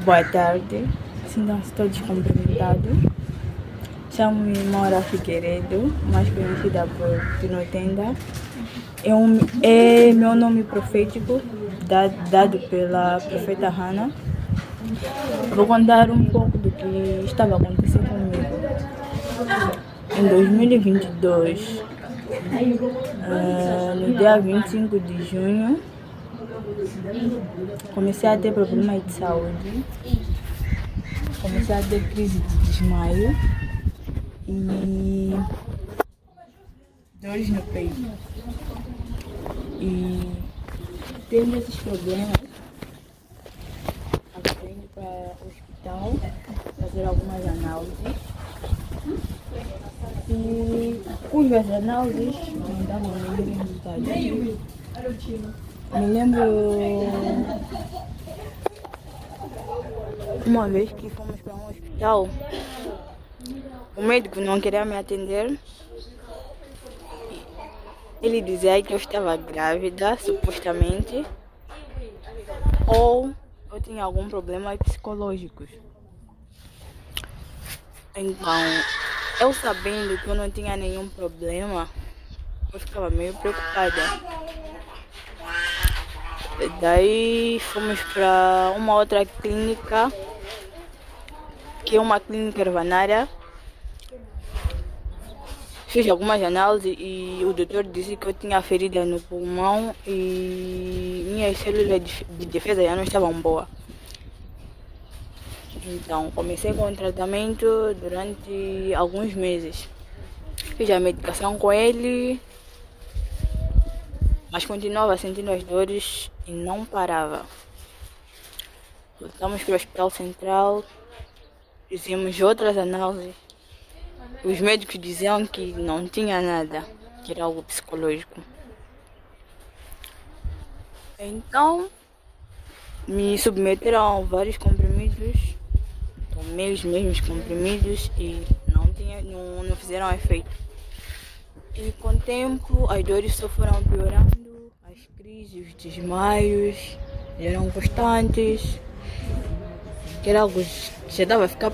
Boa tarde, sintam-se todos cumprimentados. Chamo-me Maura Figueiredo, mais conhecida por Pinotenda. É meu nome profético, dado pela profeta Hannah. Vou contar um pouco do que estava acontecendo comigo. Em 2022, no dia 25 de junho, comecei a ter problemas de saúde, comecei a ter crise de desmaio e dores no peito. E tendo esses problemas, acabei indo para o hospital fazer algumas análises. E com as análises não davam nenhum resultado. Me lembro uma vez que fomos para um hospital, o médico não queria me atender. Ele dizia que eu estava grávida, supostamente, ou eu tinha algum problema psicológico. Então, eu sabendo que eu não tinha nenhum problema, eu ficava meio preocupada. Daí fomos para uma outra clínica, que é uma clínica urbanária. Fiz algumas análises e o doutor disse que eu tinha ferida no pulmão e minhas células de defesa já não estavam boas. Então comecei com o tratamento durante alguns meses. Fiz a medicação com ele, mas continuava sentindo as dores e não parava. Voltamos para o Hospital Central, fizemos outras análises. Os médicos diziam que não tinha nada, que era algo psicológico. Então, me submeteram a vários comprimidos, tomei os mesmos comprimidos e não fizeram efeito. E com o tempo, as dores só foram piorando, as crises, os desmaios eram constantes, que era algo que já estava a ficar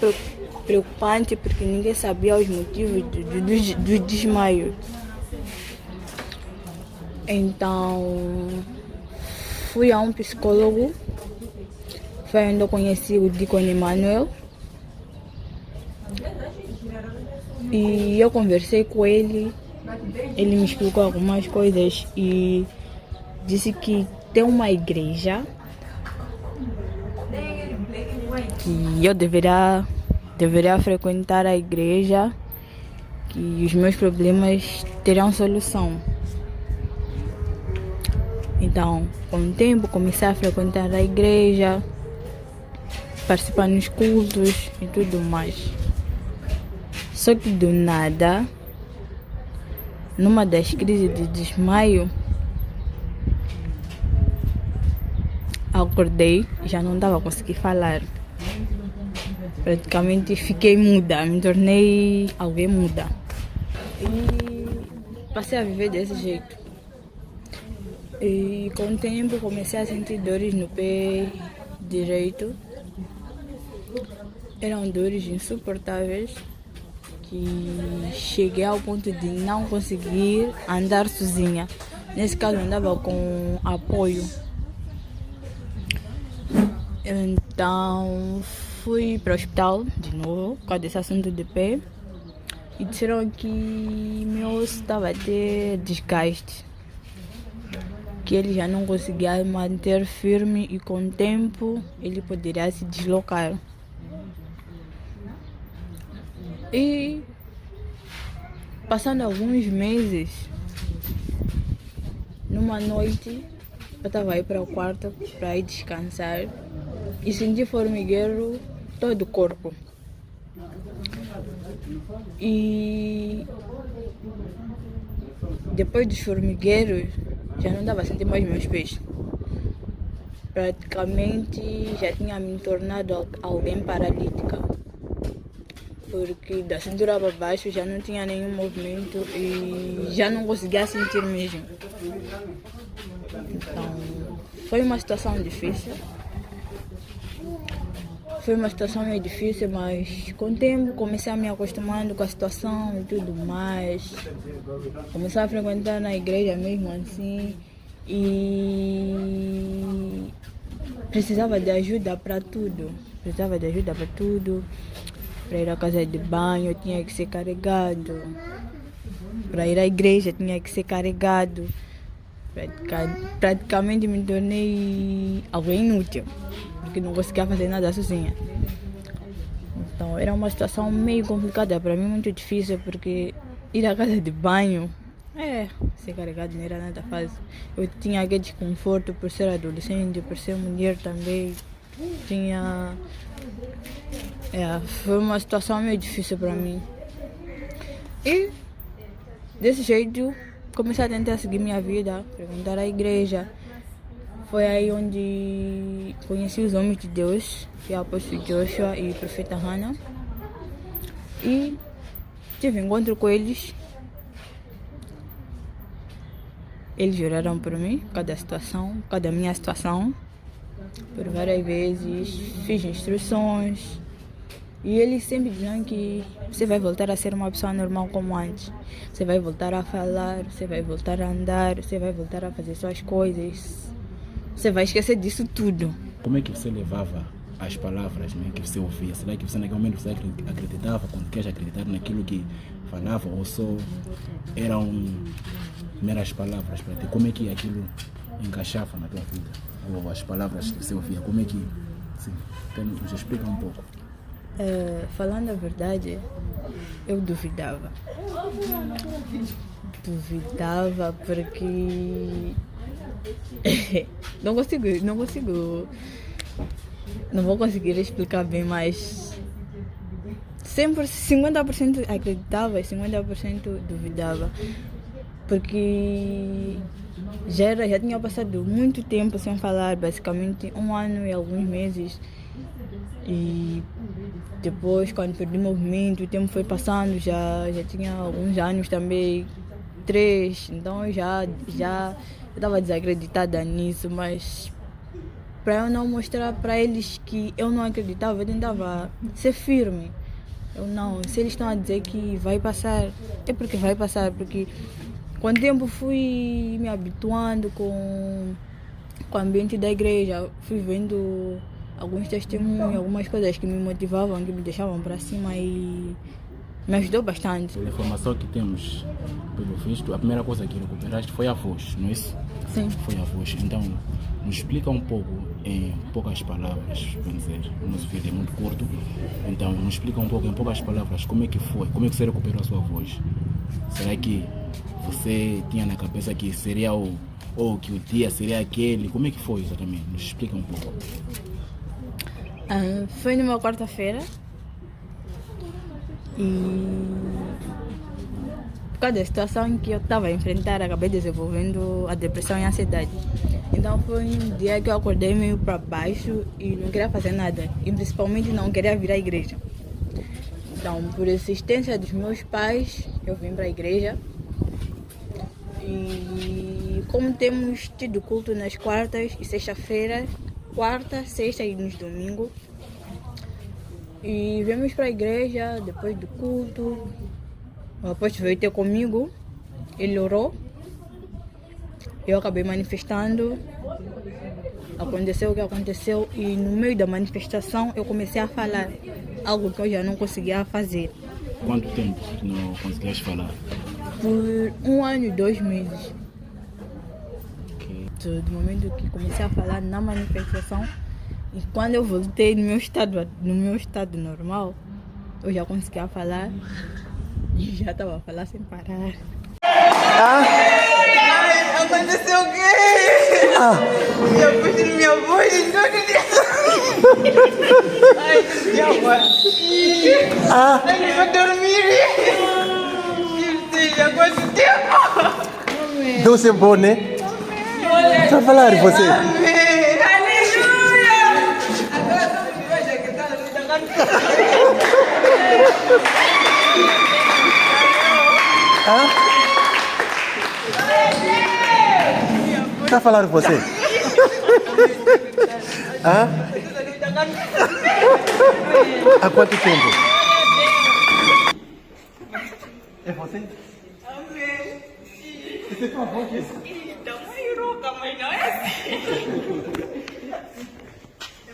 preocupante porque ninguém sabia os motivos do desmaio. Então, fui a um psicólogo, foi onde eu conheci o Deacon Emmanuel. E eu conversei com ele, ele me explicou algumas coisas e disse que tem uma igreja que eu deveria frequentar a igreja, que os meus problemas terão solução. Então, com o tempo, comecei a frequentar a igreja, participar nos cultos e tudo mais. Só que do nada, numa das crises de desmaio, acordei e já não estava a conseguir falar. Praticamente fiquei muda, me tornei alguém muda. E passei a viver desse jeito. E com o tempo comecei a sentir dores no pé direito. Eram dores insuportáveis, que cheguei ao ponto de não conseguir andar sozinha. Nesse caso andava com apoio. Então fui para o hospital de novo, por causa desse assunto de pé, e disseram que meu osso estava a ter desgaste, que ele já não conseguia manter firme e com o tempo ele poderia se deslocar. E passando alguns meses, numa noite eu estava aí para o quarto para ir descansar e senti formigueiro todo o corpo. E depois dos formigueiros já não dava a sentir mais meus pés. Praticamente já tinha me tornado alguém paralítica, porque da cintura para baixo já não tinha nenhum movimento e já não conseguia sentir mesmo. Então, foi uma situação difícil. Foi uma situação meio difícil, mas com o tempo comecei a me acostumando com a situação e tudo mais. Comecei a frequentar na igreja mesmo assim e precisava de ajuda para tudo. Para ir à casa de banho tinha que ser carregado. Para ir à igreja tinha que ser carregado. Praticamente me tornei alguém inútil, porque não conseguia fazer nada sozinha. Então era uma situação meio complicada para mim, muito difícil, porque ir à casa de banho, ser carregado não era nada fácil. Eu tinha aquele desconforto por ser adolescente, por ser mulher também. Foi uma situação meio difícil para mim. E desse jeito comecei a tentar seguir minha vida, frequentar a igreja. Foi aí onde conheci os homens de Deus, que é o apóstolo Joshua e o profeta Hannah. E tive encontro com eles. Eles oraram por mim, cada minha situação. Por várias vezes, fiz instruções. E eles sempre diziam que você vai voltar a ser uma pessoa normal como antes. Você vai voltar a falar, você vai voltar a andar, você vai voltar a fazer suas coisas. Você vai esquecer disso tudo. Como é que você levava as palavras, né, que você ouvia? Será que você naquele momento você acreditava quando queres acreditar naquilo que falava ou só eram meras palavras para ti? Como é que aquilo encaixava na tua vida? Ou as palavras que você ouvia? Como é que... Sim, nos explica um pouco. Falando a verdade, eu duvidava. Duvidava porque não vou conseguir explicar bem, mas 50% acreditava e 50% duvidava, porque já tinha passado muito tempo sem falar, basicamente 1 ano e alguns meses. E depois, quando perdi o movimento, o tempo foi passando, já tinha alguns anos também, 3, então eu já estava desacreditada nisso, mas para eu não mostrar para eles que eu não acreditava, eu tentava ser firme. Se eles estão a dizer que vai passar, é porque vai passar, porque com o tempo fui me habituando com o ambiente da igreja, fui vendo alguns testemunhos, algumas coisas que me motivavam, que me deixavam para cima e me ajudou bastante. A informação que temos, pelo visto, a primeira coisa que recuperaste foi a voz, não é isso? Sim. Foi a voz. Então, nos explica um pouco, em poucas palavras, vamos dizer, o nosso vídeo é muito curto, então nos explica um pouco, em poucas palavras, como é que foi, como é que você recuperou a sua voz? Será que você tinha na cabeça que seria ou que o dia seria aquele? Como é que foi exatamente? Nos explica um pouco. Foi numa quarta-feira e por causa da situação que eu estava a enfrentar, acabei desenvolvendo a depressão e a ansiedade. Então foi um dia que eu acordei meio para baixo e não queria fazer nada, e principalmente não queria vir à igreja. Então, por insistência dos meus pais, eu vim para a igreja. E como temos tido culto nas quartas e sexta-feira, quarta, sexta e nos domingos. E viemos para a igreja depois do culto. O apóstolo veio ter comigo, ele orou. Eu acabei manifestando. Aconteceu o que aconteceu e no meio da manifestação eu comecei a falar, algo que eu já não conseguia fazer. Quanto tempo não conseguias falar? Por 1 ano e 2 meses. Do momento que comecei a falar na manifestação, e quando eu voltei no meu estado normal, eu já conseguia falar e já estava a falar sem parar. Aconteceu o quê? Eu pus minha voz em todo dia. Ai, minha voz. Eu não vou dormir. Meu Deus, há quanto tempo? Doce bom, né? Para falar de você. Amém. Aleluia. Agora eu me vejo aqui, tá Está a falar de você? Há quanto tempo? É você? Amém. Você é tua avó aqui? Então, Iruca, mas não é assim.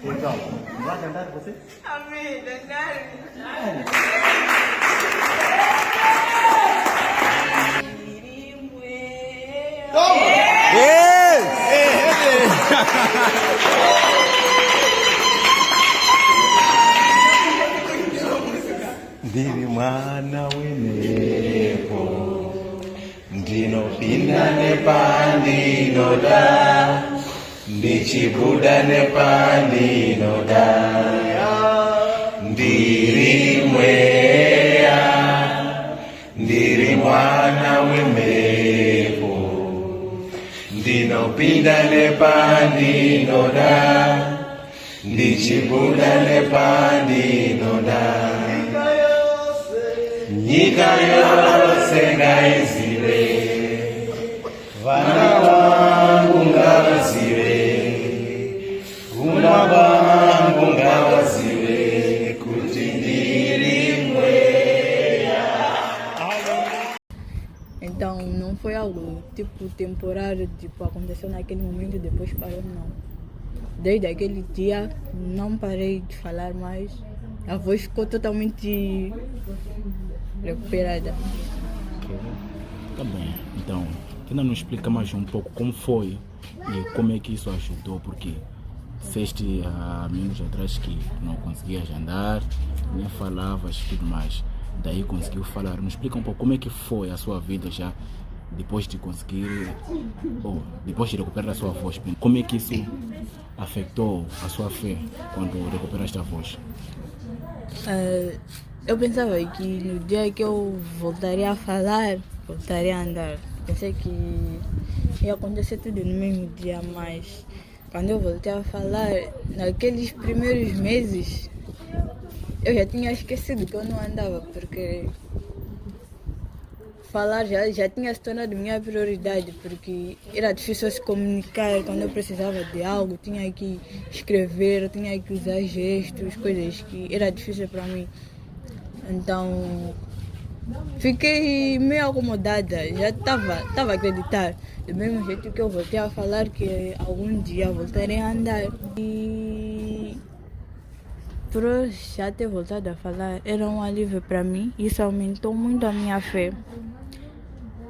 Então, vai cantar você? Amém, dançar. Ndiri mwana wemhepo, ndinopinda nepandinoda, ndichibuda nepandinoda. Ndiri mweya, ndiri mwana wemhepo, ndinopinda nepandinoda, ndichibuda nepandinoda. Nyika yose ngaizive, vana vangu ngavazive, kuna vangu ngavazive kuti ndiri mweya. Então não foi algo tipo temporário, tipo aconteceu naquele momento e depois parou, não. Desde aquele dia não parei de falar mais. A voz ficou totalmente recuperada. Tá bem. Então, ainda nos explica mais um pouco como foi e como é que isso ajudou, porque disseste há minutos atrás que não conseguias andar, nem falavas e tudo mais. Daí conseguiu falar. Nos explica um pouco como é que foi a sua vida já depois de conseguir, ou depois de recuperar a sua voz. Como é que isso afetou a sua fé quando recuperaste a voz? Eu pensava que no dia que eu voltaria a falar, voltaria a andar. Pensei que ia acontecer tudo no mesmo dia, mas quando eu voltei a falar, naqueles primeiros meses, eu já tinha esquecido que eu não andava, porque falar já tinha se tornado minha prioridade, porque era difícil se comunicar quando eu precisava de algo, tinha que escrever, tinha que usar gestos, coisas que era difícil para mim. Então fiquei meio acomodada, já estava a acreditar, do mesmo jeito que eu voltei a falar que algum dia voltarei a andar. E por eu já ter voltado a falar, era um alívio para mim, isso aumentou muito a minha fé.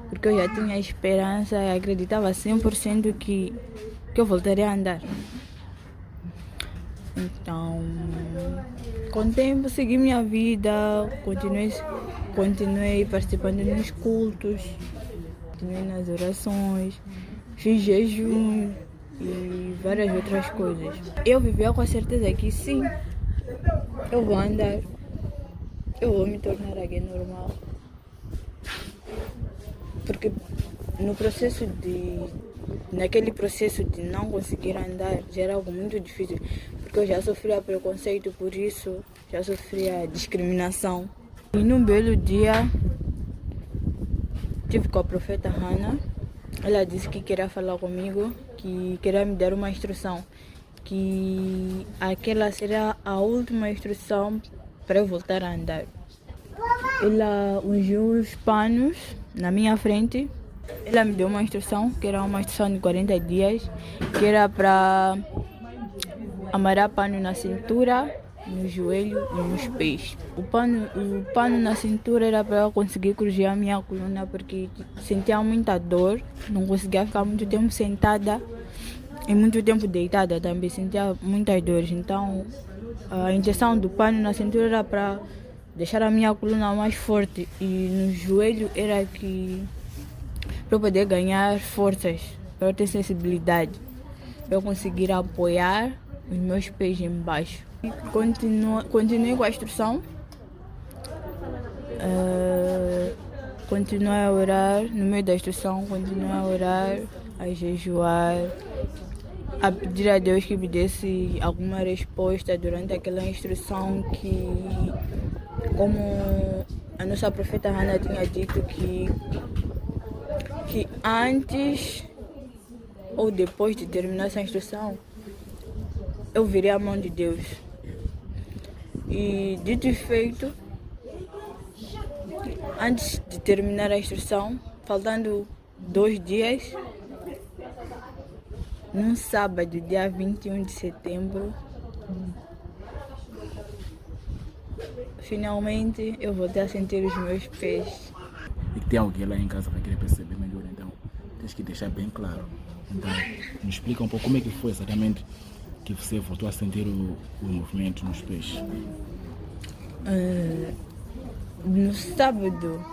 Porque eu já tinha esperança e acreditava 100% que eu voltaria a andar. Então, com o tempo segui minha vida, continuei participando nos cultos, continuei nas orações, fiz jejum e várias outras coisas. Eu vivia com a certeza que sim, eu vou andar, eu vou me tornar alguém normal. Porque naquele processo de não conseguir andar, já era algo muito difícil, porque eu já sofria preconceito por isso, já sofria discriminação. E num belo dia, tive com a profeta Hannah, ela disse que queria falar comigo, que queria me dar uma instrução, que aquela seria a última instrução para eu voltar a andar. Ela ungiu os panos na minha frente. Ela me deu uma instrução, que era uma instrução de 40 dias, que era para amarrar pano na cintura, no joelho e nos pés. O pano na cintura era para eu conseguir cruzar a minha coluna, porque sentia muita dor, não conseguia ficar muito tempo sentada e muito tempo deitada também, sentia muitas dores. Então a injeção do pano na cintura era para deixar a minha coluna mais forte, e no joelho era para eu poder ganhar forças, para eu ter sensibilidade, para eu conseguir apoiar os meus pés embaixo. Continuei com a instrução, continuei a orar, no meio da instrução, continuei a orar, a jejuar, a pedir a Deus que me desse alguma resposta durante aquela instrução, que como a nossa profeta Hannah tinha dito que antes ou depois de terminar essa instrução, eu virei a mão de Deus. E dito e feito, antes de terminar a instrução, faltando 2 dias, num sábado, dia 21 de setembro, finalmente eu voltei a sentir os meus pés. E que tem alguém lá em casa que vai querer perceber melhor, então tens que deixar bem claro. Então, me explica um pouco como é que foi exatamente que você voltou a sentir o movimento nos pés. No sábado,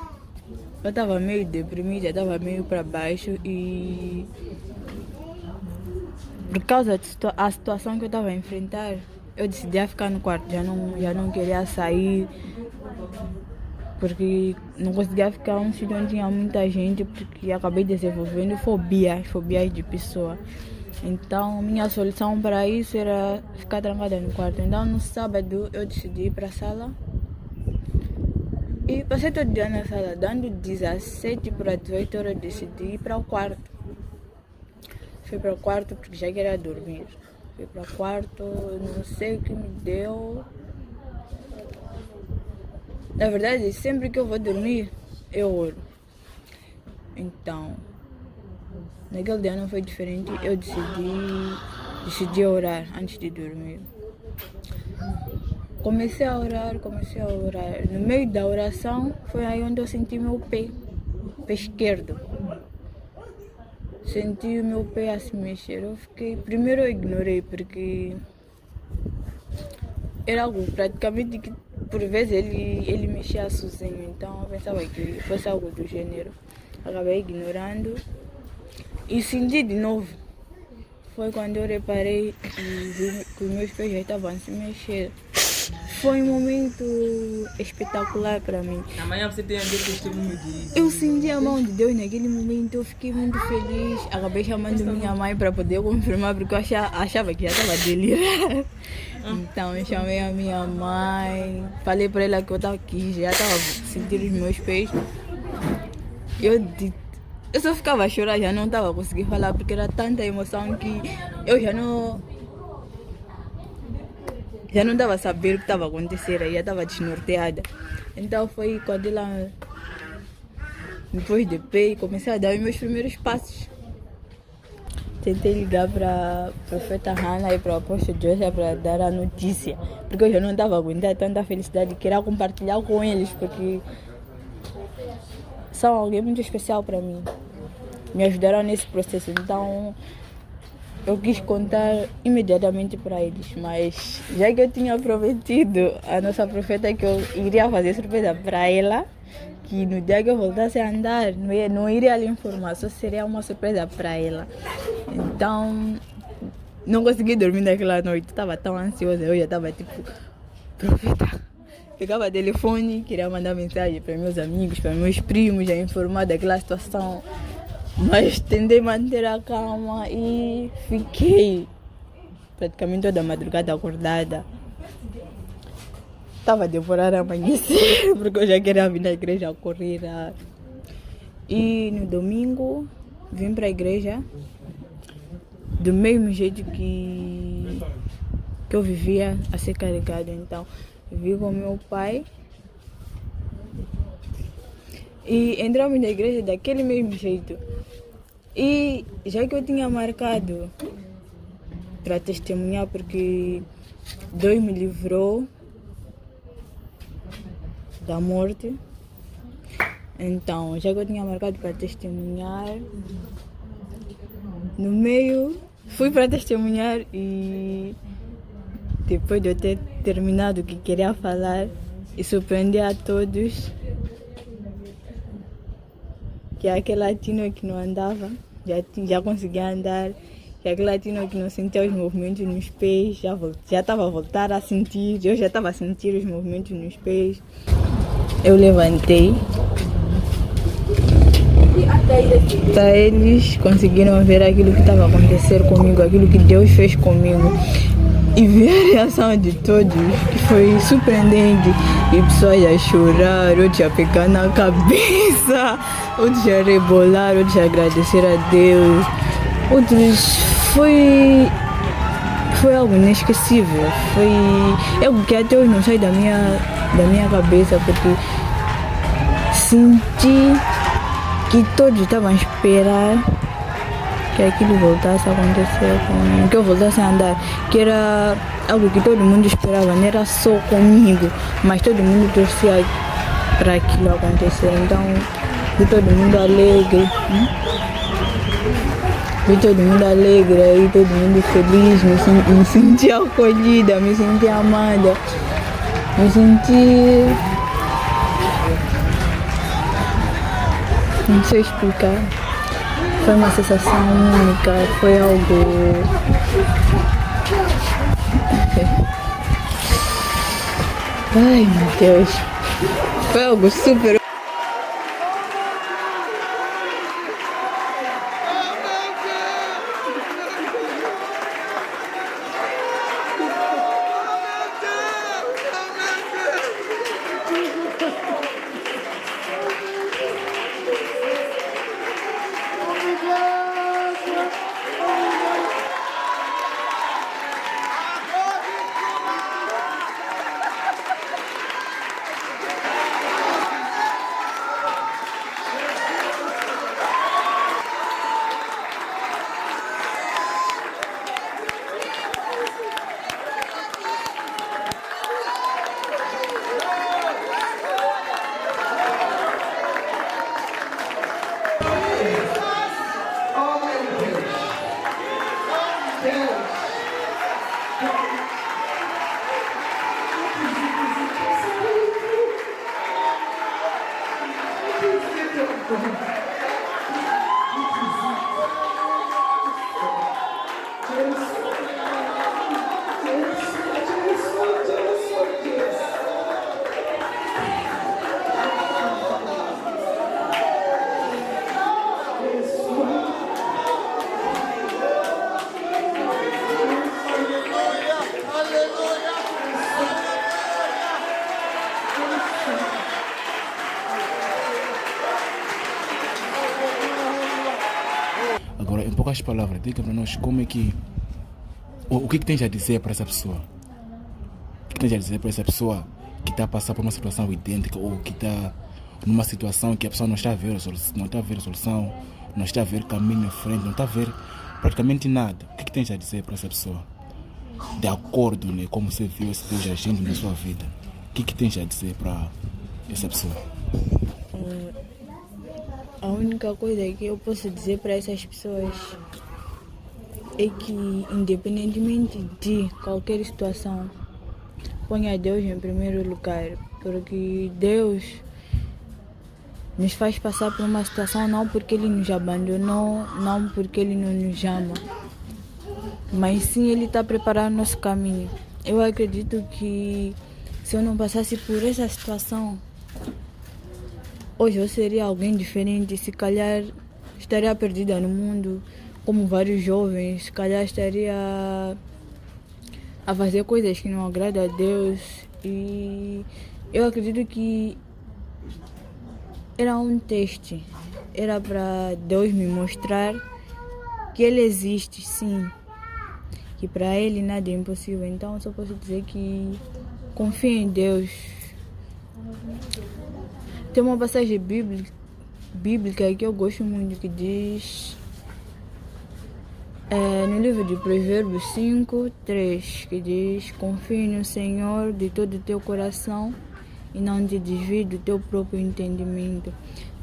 eu estava meio deprimida, estava meio para baixo e por causa da situação que eu estava a enfrentar, eu decidi a ficar no quarto, já não queria sair, porque não conseguia ficar num sítio onde tinha muita gente, porque acabei desenvolvendo fobias de pessoa. Então, minha solução para isso era ficar trancada no quarto. Então, no sábado, eu decidi ir para a sala. E passei todo dia na sala, dando 17 para 18 horas, eu decidi ir para o quarto. Fui para o quarto porque já queria dormir. Fui para o quarto, não sei o que me deu. Na verdade, sempre que eu vou dormir, eu oro. Então, naquele dia não foi diferente, eu decidi orar antes de dormir. Comecei a orar. No meio da oração, foi aí onde eu senti meu pé esquerdo. Senti o meu pé a se mexer. Primeiro eu ignorei, porque era algo praticamente que por vezes ele mexia sozinho, então eu pensava que fosse algo do gênero. Acabei ignorando e senti de novo. Foi quando eu reparei que os meus pés já estavam a se mexer. Foi um momento espetacular para mim. Amanhã você tem a ver testemunho de... Eu senti a mão de Deus naquele momento, eu fiquei muito feliz. Acabei chamando minha mãe para poder confirmar, porque eu achava que já estava delirando. Então eu chamei a minha mãe, falei para ela que eu estava aqui, já estava sentindo os meus pés. Eu só ficava a chorar, já não estava conseguindo falar, porque era tanta emoção que eu já não estava a saber o que estava acontecendo, já estava desnorteada. Então foi quando ela me pôs de pé e comecei a dar os meus primeiros passos. Tentei ligar para a profeta Hannah e para o apóstolo Joseph para dar a notícia, porque eu já não estava aguentando tanta felicidade, queria compartilhar com eles, porque são alguém muito especial para mim. Me ajudaram nesse processo, então eu quis contar imediatamente para eles, mas já que eu tinha prometido à nossa profeta que eu iria fazer surpresa para ela, que no dia que eu voltasse a andar, não iria lhe informar, só seria uma surpresa para ela. Então, não consegui dormir naquela noite, estava tão ansiosa, eu já estava tipo, profeta. Pegava o telefone, queria mandar mensagem para meus amigos, para meus primos, já informar daquela situação. Mas tentei manter a calma e fiquei praticamente toda a madrugada acordada. Estava a devorar amanhecer, porque eu já queria vir na igreja a correr. E no domingo vim para a igreja do mesmo jeito que eu vivia a ser carregado. Então, vi com meu pai e entramos na igreja daquele mesmo jeito. E já que eu tinha marcado para testemunhar, porque Deus me livrou da morte, então já que eu tinha marcado para testemunhar, no meio fui para testemunhar e depois de eu ter terminado o que queria falar e surpreender a todos que aquele latino que não andava já conseguia andar, que aquele latino que não sentia os movimentos nos pés já estava a voltar a sentir, eu já estava a sentir os movimentos nos pés. Eu levantei. Até eles conseguiram ver aquilo que estava a acontecer comigo, aquilo que Deus fez comigo. E ver a reação de todos, que foi surpreendente. E pessoas a chorar, outros a pegar na cabeça, outros a rebolar, outros a agradecer a Deus. Outros foi foi algo inesquecível. Foi algo que até hoje não sai da minha cabeça, porque senti que todos estavam a esperar que aquilo voltasse a acontecer, que eu voltasse a andar, que era algo que todo mundo esperava, não era só comigo, mas todo mundo torcia para aquilo acontecer. Então, vi todo mundo alegre, vi todo mundo alegre, aí todo mundo feliz, me senti acolhida, me senti amada, me senti... não sei explicar. Foi uma sensação única, foi algo... ai meu Deus, foi algo super... Agora, em poucas palavras, diga para nós como é que... o que tens a dizer para essa pessoa? O que tens a dizer para essa pessoa que está a passar por uma situação idêntica ou que está numa situação que a pessoa não está a ver a solução, não está a ver o caminho em frente, não está a ver praticamente nada? O que tens a dizer para essa pessoa? De acordo, né, como você viu esse Deus agindo na sua vida. O que tens a dizer para essa pessoa? A única coisa que eu posso dizer para essas pessoas é que, independentemente de qualquer situação, ponha Deus em primeiro lugar, porque Deus nos faz passar por uma situação não porque Ele nos abandonou, não porque Ele não nos ama, mas sim Ele está preparando nosso caminho. Eu acredito que se eu não passasse por essa situação, hoje eu seria alguém diferente, se calhar estaria perdida no mundo, como vários jovens, se calhar estaria a fazer coisas que não agradam a Deus. E eu acredito que era um teste, era para Deus me mostrar que Ele existe, sim, que para Ele nada é impossível. Então eu só posso dizer que confie em Deus. Tem uma passagem bíblica que eu gosto muito, que diz, no livro de Provérbios 5:3, que diz: confie no Senhor de todo o teu coração e não te desvie do teu próprio entendimento.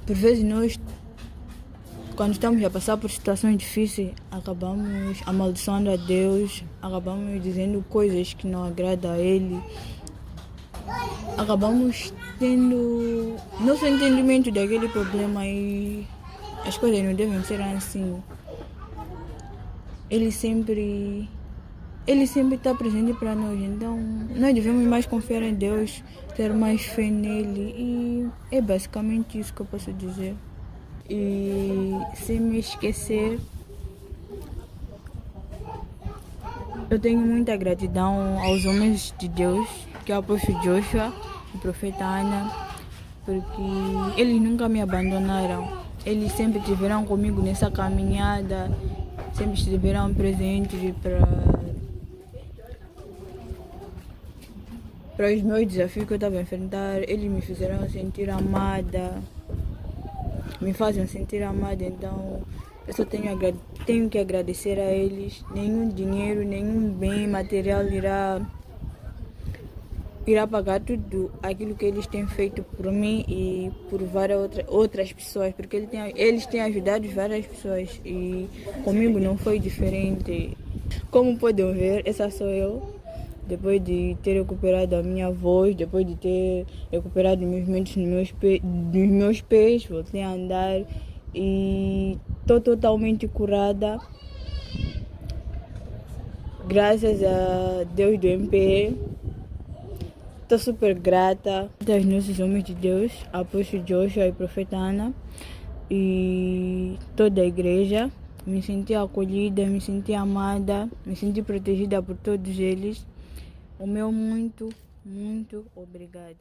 Por vezes nós, quando estamos a passar por situações difíceis, acabamos amaldiçoando a Deus, acabamos dizendo coisas que não agradam a Ele, acabamos tendo nosso entendimento daquele problema e as coisas não devem ser assim. Ele sempre está presente para nós, então nós devemos mais confiar em Deus, ter mais fé nele, e é basicamente isso que eu posso dizer. E sem me esquecer, eu tenho muita gratidão aos homens de Deus, que é o apóstolo Joshua, o profeta Ana, porque eles nunca me abandonaram. Eles sempre estiveram comigo nessa caminhada, sempre estiveram presentes para para os meus desafios que eu estava a enfrentar, eles me fizeram sentir amada, me fazem sentir amada, então eu só tenho que agradecer a eles. Nenhum dinheiro, nenhum bem material irá pagar tudo aquilo que eles têm feito por mim e por várias outras pessoas, porque eles têm ajudado várias pessoas e comigo não foi diferente. Como podem ver, essa sou eu, depois de ter recuperado a minha voz, depois de ter recuperado os movimentos nos meus pés, voltei a andar e estou totalmente curada. Graças a Deus do MPE. Estou super grata aos nossos homens de Deus, apóstolo Joshua e profeta Ana e toda a igreja. Me senti acolhida, me senti amada, me senti protegida por todos eles. O meu muito, muito obrigada.